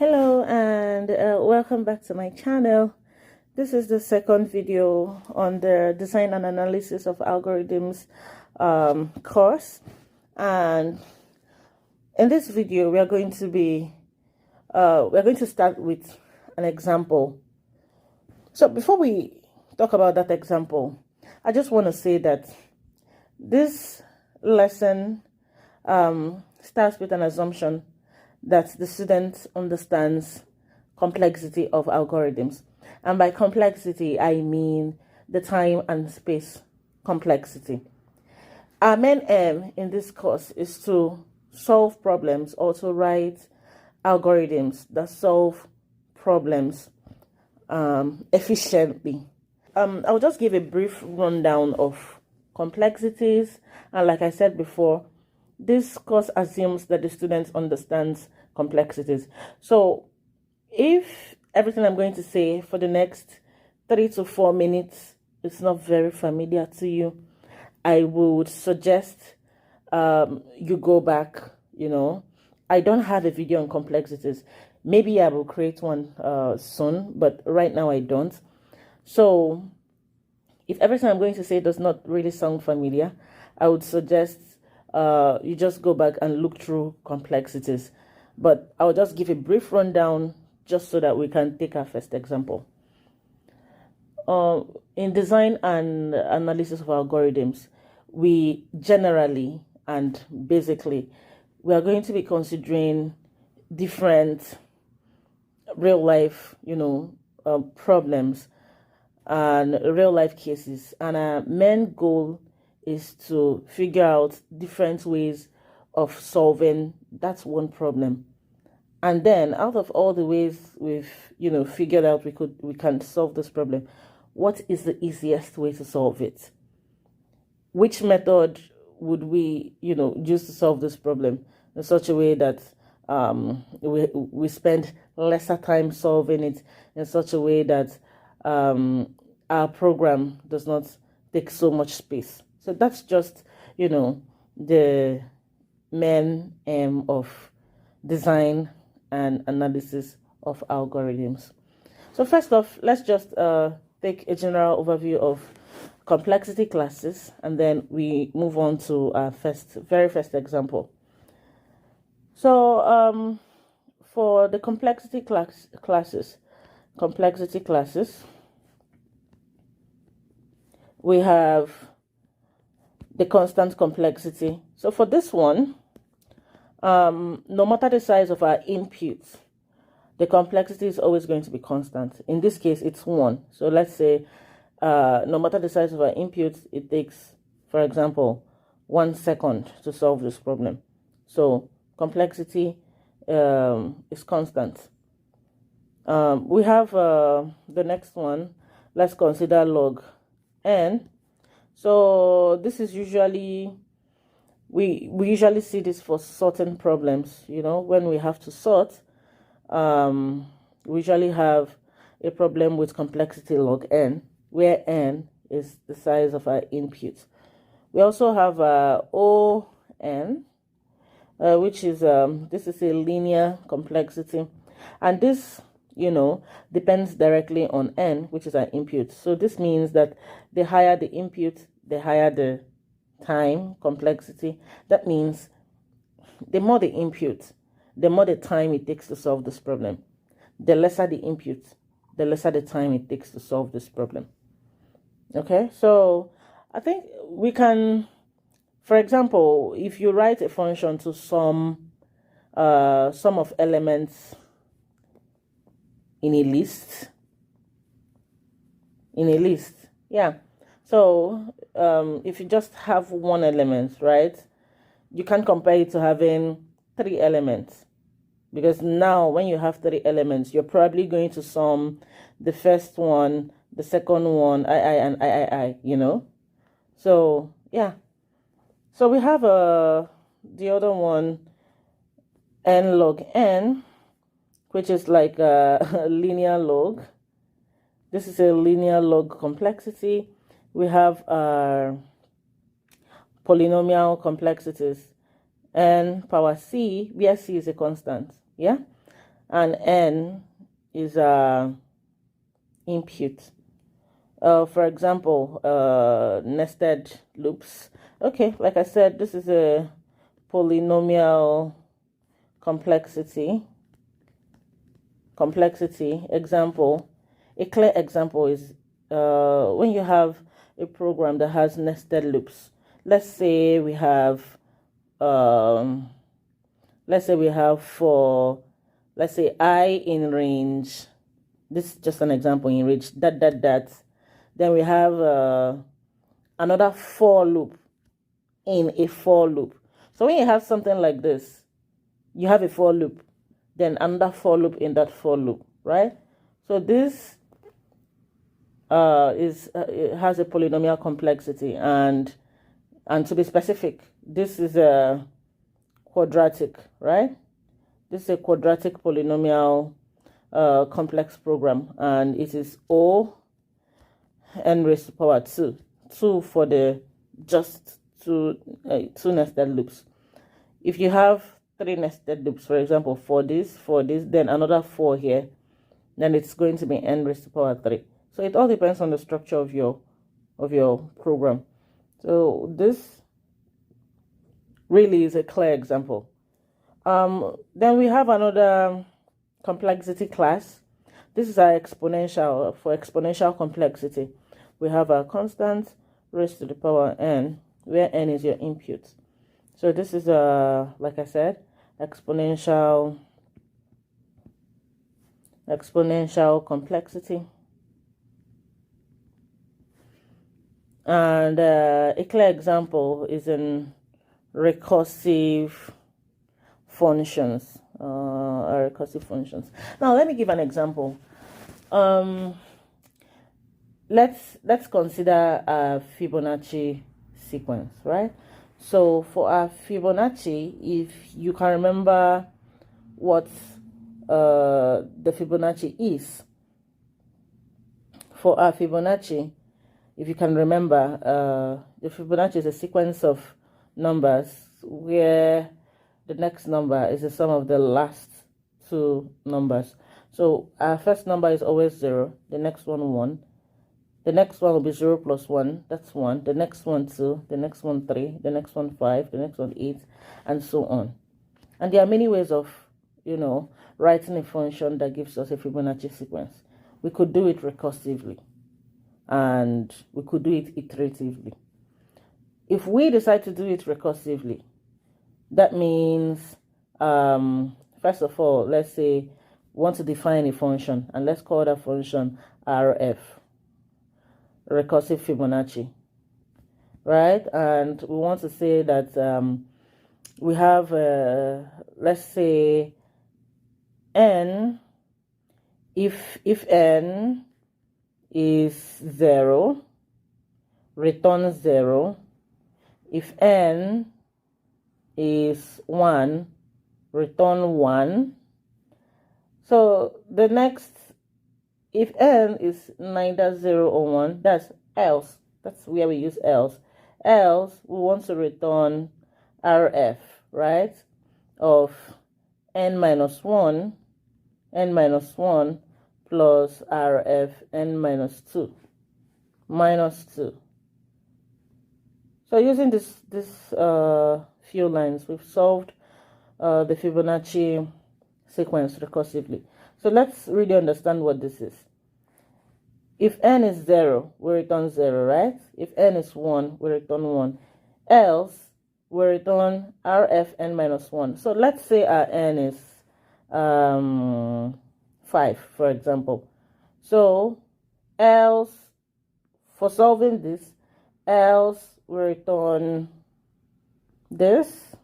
Hello and welcome back to my channel. This is the second video on the design and analysis of algorithms course, and in this video we are going to start with an example. So before we talk about that example, I just want to say that this lesson starts with an assumption that the student understands complexity of algorithms. And by complexity, I mean the time and space complexity. Our main aim in this course is to solve problems or to write algorithms that solve problems efficiently. I'll just give a brief rundown of complexities. And like I said before, this course assumes that the student understands complexities. So if everything I'm going to say for the next 3 to 4 minutes is not very familiar to you, I would suggest you go back. I don't have a video on complexities. Maybe I will create one soon, but right now I don't. So if everything I'm going to say does not really sound familiar, I would suggest you just go back and look through complexities. But I'll just give a brief rundown just so that we can take our first example. In design and analysis of algorithms, we generally and basically we are going to be considering different real life problems and real life cases, and our main goal is to figure out different ways of solving that one problem. And then out of all the ways we've figured out we can solve this problem, what is the easiest way to solve it? Which method would we use to solve this problem in such a way that we spend lesser time solving it, in such a way that our program does not take so much space? So that's just, the main aim of design and analysis of algorithms. So first off, let's just take a general overview of complexity classes, and then we move on to our very first example. So for the complexity classes, we have the constant complexity. So for this one, no matter the size of our inputs, the complexity is always going to be constant. In this case, it's 1. So let's say no matter the size of our inputs, it takes, for example, 1 second to solve this problem. So complexity is constant. We have the next one. Let's consider log n. So this is usually, we usually see this for sorting problems. When we have to sort, we usually have a problem with complexity log n, where n is the size of our input. We also have O n, which is this is a linear complexity, and this depends directly on n, which is our input. So this means that the higher the input, the higher the time complexity. That means the more the input, the more the time it takes to solve this problem. The lesser the input, the lesser the time it takes to solve this problem. Okay, so I think we can, for example, if you write a function to sum of elements in a list, yeah. So if you just have one element, right, you can compare it to having 3 elements, because now when you have 3 elements, you're probably going to sum the first one, the second one, I and I, So yeah, so we have the other one, n log n, which is like a linear log. This is a linear log complexity. We have polynomial complexities, n power c, where c is a constant. Yeah. and n is input. For example, nested loops. Okay, like I said, this is a polynomial complexity example. A clear example is when you have a program that has nested loops. Let's say we have for, let's say, I in range, this is just an example, in range that then we have another for loop in a for loop. So when you have something like this, you have a for loop, then another for loop in that for loop, right? So this it has a polynomial complexity, and to be specific, this is a quadratic, right? This is a quadratic polynomial complex program, and it is O n raised to power 2 for the just two nested loops. If you have 3 nested loops, for example, for this, then another 4 here, then it's going to be n raised to power 3. So it all depends on the structure of your program. So this really is a clear example. Then we have another complexity class. This is our exponential. For exponential complexity, we have a constant raised to the power n, where n is your input. So this is like I said, exponential complexity. And a clear example is in recursive functions. Now let me give an example. Let's consider a Fibonacci sequence, right? So for our Fibonacci, if you can remember what the Fibonacci is, for our Fibonacci, if you can remember, the Fibonacci is a sequence of numbers where the next number is the sum of the last 2 numbers. So our first number is always 0, the next one 1, the next one will be 0 plus 1, that's 1, the next one 2, the next one 3, the next one 5, the next one 8, and so on. And there are many ways of, writing a function that gives us a Fibonacci sequence. We could do it recursively, and we could do it iteratively. If we decide to do it recursively, that means, first of all, let's say we want to define a function, and let's call that function RF, recursive Fibonacci, right? And we want to say that we have, let's say, n, if n is 0, return 0. If n is 1, return 1. So the next, if n is neither 0 or 1, that's else. That's where we use else. Else, we want to return RF, right? Of n minus 1 plus RF n minus 2 minus 2. So using this few lines, we've solved the Fibonacci sequence recursively. So let's really understand what this is. If n is 0, we return 0, right? If n is 1, we return 1. Else, we return RF n minus 1. So let's say our n is 5, for example. So else, for solving this, else we return this.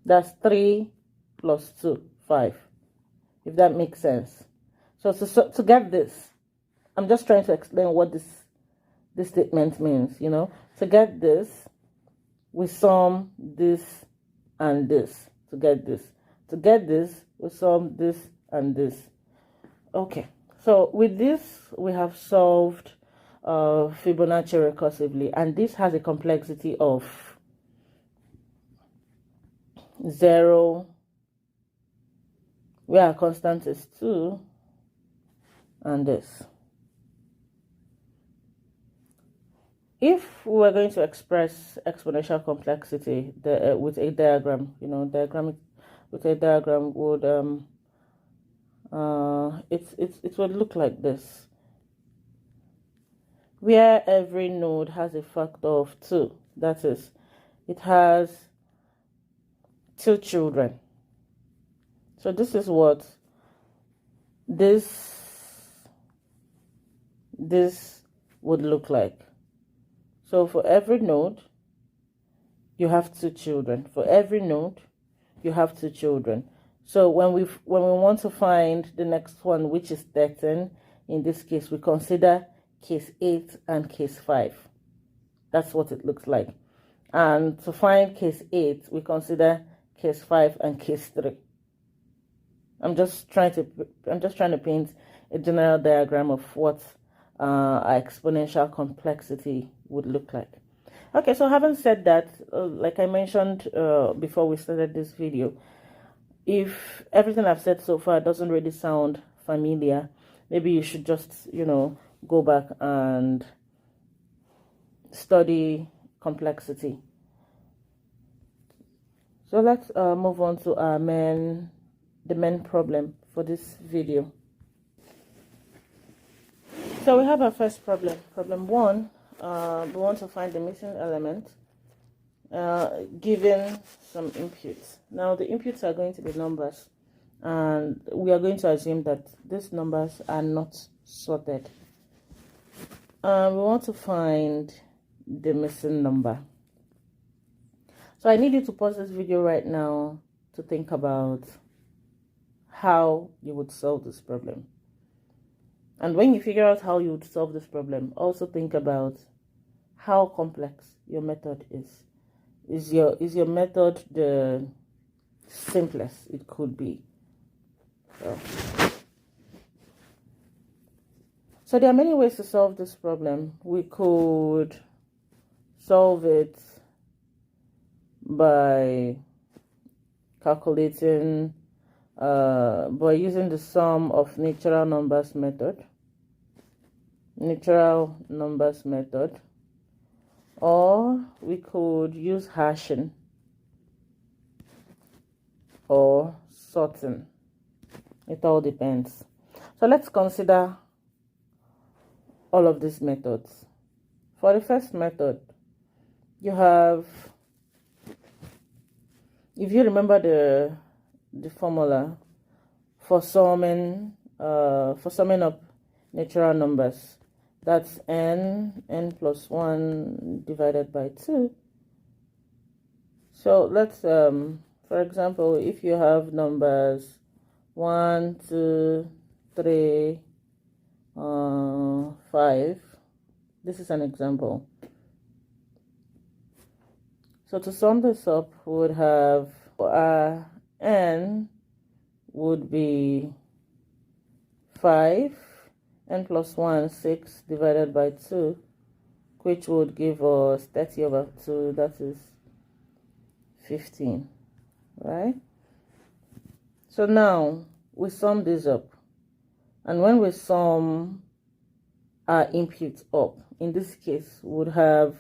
That's 3 plus 2, 5. If that makes sense. So to get this, I'm just trying to explain what this statement means, To get this, we sum this and this to get this. To get this, we sum this and this. Okay, so with this, we have solved Fibonacci recursively, and this has a complexity of 0, where our constant is 2, and this. If we were going to express exponential complexity with a diagram, with a diagram would it would look like this, where every node has a factor of 2. That is, it has 2 children. So this is what this would look like. So for every node, you have 2 children. For every node, you have 2 children. So when we want to find the next one, which is 13, in this case, we consider case 8 and case 5. That's what it looks like. And to find case 8, we consider case 5 and case 3. I'm just trying to paint a general diagram of what our exponential complexity would look like. Okay, so having said that, like I mentioned before we started this video, if everything I've said so far doesn't really sound familiar, maybe you should just, go back and study complexity. So let's move on to the main problem for this video. So we have our first problem. Problem 1, we want to find the missing element given some inputs. Now the inputs are going to be numbers, and we are going to assume that these numbers are not sorted. We want to find the missing number. So I need you to pause this video right now to think about how you would solve this problem. And when you figure out how you would solve this problem, also think about how complex your method is. Is your method the simplest it could be? So there are many ways to solve this problem. We could solve it by calculating by using the sum of natural numbers method, or we could use hashing or sorting. It all depends. So let's consider all of these methods. For the first method, you have, if you remember the formula for summing up natural numbers, that's n plus 1 divided by 2. So let's for example, if you have numbers 1, 2, 3, 5, this is an example. So to sum this up, we would have n would be 5, n plus 1, 6 divided by 2, which would give us 30 over 2, that is 15, right? So now we sum this up, and when we sum our inputs up, in this case we would have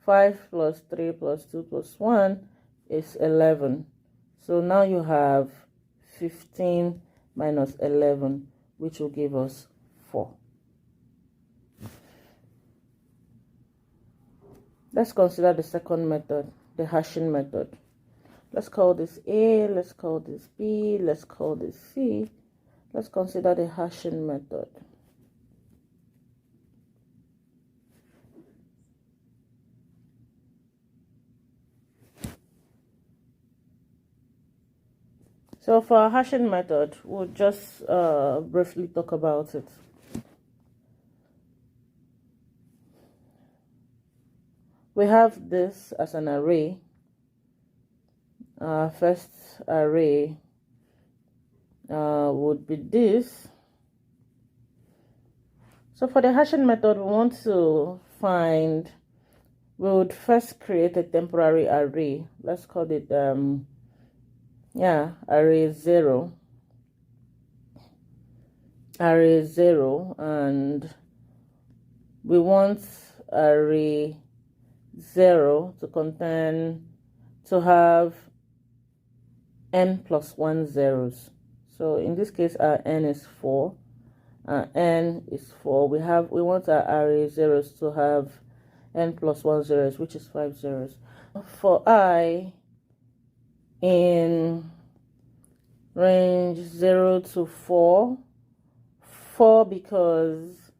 5 plus 3 plus 2 plus 1 is 11. So now you have 15 minus 11, which will give us 4. Let's consider the second method, the hashing method. Let's call this A, let's call this B, let's call this C. Let's consider the hashing method. So for our hashing method, we'll just briefly talk about it. We have this as an array. Our first array would be this. So for the hashing method, we want to find, we would first create a temporary array. Let's call it array 0. array 0, and we want array 0 to have n plus 1 zeros. So in this case, our n is 4. N is 4. We want our array zeros to have n plus 1 zeros, which is 5 zeros. For I in range 0 to 4, 4 because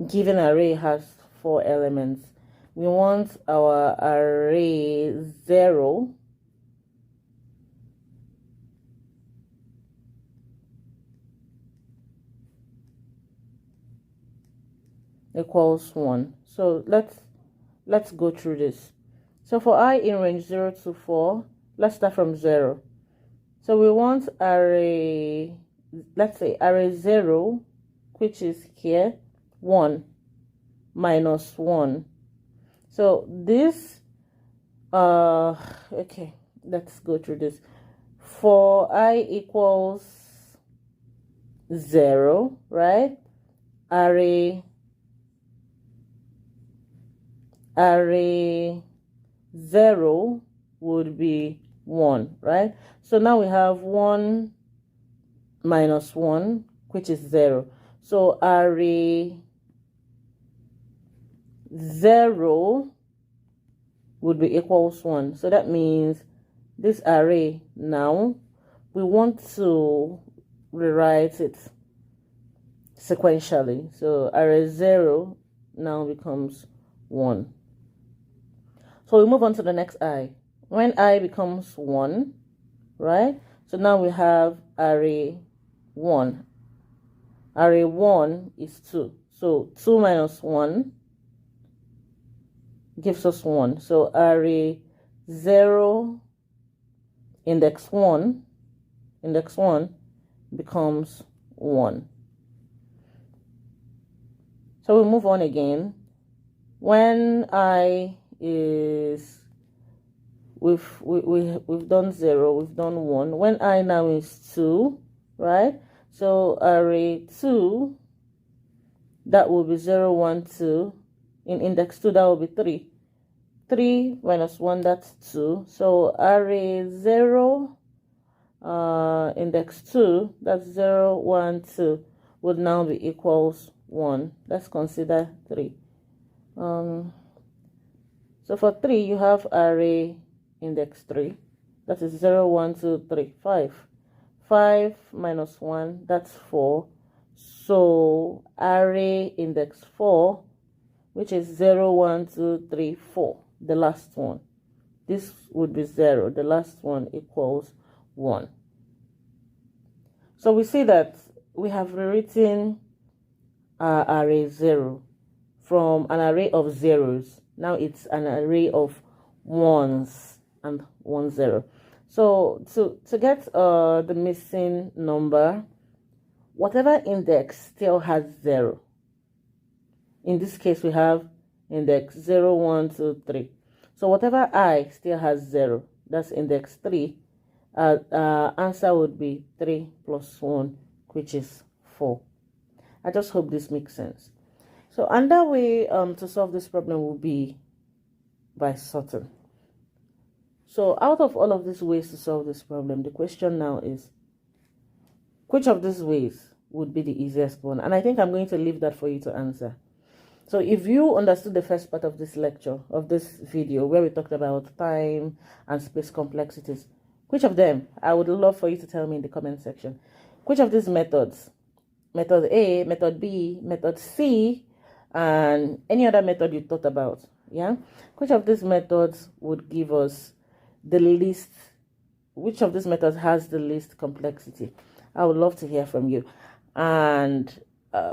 given array has 4 elements. We want our array 0 equals 1. So let's go through this. So for I in range 0 to 4, let's start from 0. So we want array, let's say array 0, which is here, 1 minus 1. So this, okay, let's go through this. For I equals 0, right? Array 0 would be 1, right? So now we have 1 minus 1, which is 0. So array 0 would be equals 1. So that means this array now, we want to rewrite it sequentially. So array 0 now becomes 1. So we move on to the next I. When I becomes 1, right? So now we have array 1. Array 1 is 2. So 2 minus 1 gives us 1. So array 0 index 1 becomes 1. So we move on again. When I is we've done 0, we've done 1. When I now is 2, right? So array 2, that will be 0 1 2. In index 2, that will be 3. 3 minus 1, that's 2. So array 0 index 2, that's 0 1 2, would now be equals 1. Let's consider 3. So for 3, you have array index 3. That is 0, 1, 2, 3, 5. 5 minus 1, that's 4. So array index 4, which is 0, 1, 2, 3, 4, the last one. This would be 0. The last one equals 1. So we see that we have rewritten our array 0 from an array of zeros. Now it's an array of 1s and 1 0. So to get the missing number, whatever index still has 0. In this case, we have index 0, 1, 2, 3. So whatever I still has 0, that's index 3. Answer would be 3 plus 1, which is 4. I just hope this makes sense. So another way to solve this problem will be by sorting. So out of all of these ways to solve this problem, the question now is, which of these ways would be the easiest one? And I think I'm going to leave that for you to answer. So if you understood the first part of this lecture, of this video, where we talked about time and space complexities, which of them? I would love for you to tell me in the comment section. Which of these methods, method A, method B, method C, and any other method you thought about, yeah? Which of these methods would give us the least, which of these methods has the least complexity? I would love to hear from you. And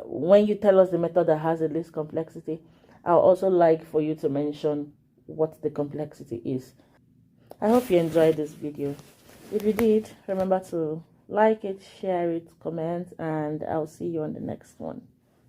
when you tell us the method that has the least complexity, I'll also like for you to mention what the complexity is. I hope you enjoyed this video. If you did, remember to like it, share it, comment, and I'll see you on the next one.